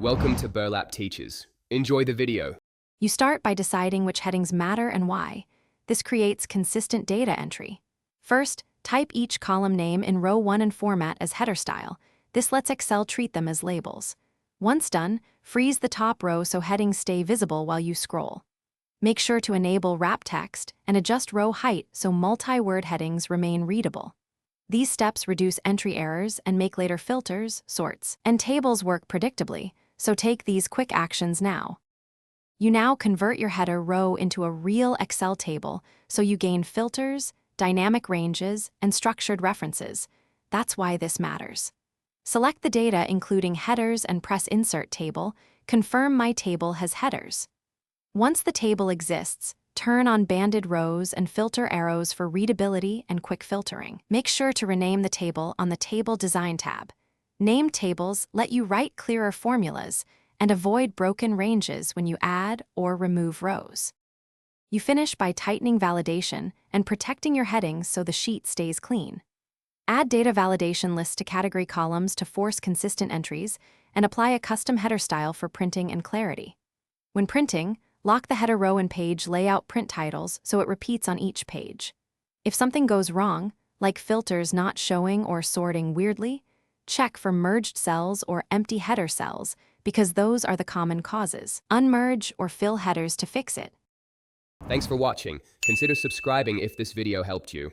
Welcome to Burlap Teachers. Enjoy the video. You start by deciding which headings matter and why. This creates consistent data entry. First, type each column name in row 1 and format as header style. This lets Excel treat them as labels. Once done, freeze the top row so headings stay visible while you scroll. Make sure to enable wrap text and adjust row height so multi-word headings remain readable. These steps reduce entry errors and make later filters, sorts, and tables work predictably, so take these quick actions now. You now convert your header row into a real Excel table so you gain filters, dynamic ranges, and structured references. That's why this matters. Select the data including headers and press Insert Table. Confirm my table has headers. Once the table exists, turn on banded rows and filter arrows for readability and quick filtering. Make sure to rename the table on the Table Design tab. Named tables let you write clearer formulas and avoid broken ranges when you add or remove rows. You finish by tightening validation and protecting your headings so the sheet stays clean. Add data validation lists to category columns to force consistent entries, and apply a custom header style for printing and clarity. When printing, lock the header row and page layout print titles so it repeats on each page. If something goes wrong, like filters not showing or sorting weirdly, check for merged cells or empty header cells because those are the common causes. Unmerge or fill headers to fix it. Thanks for watching. Consider subscribing if this video helped you.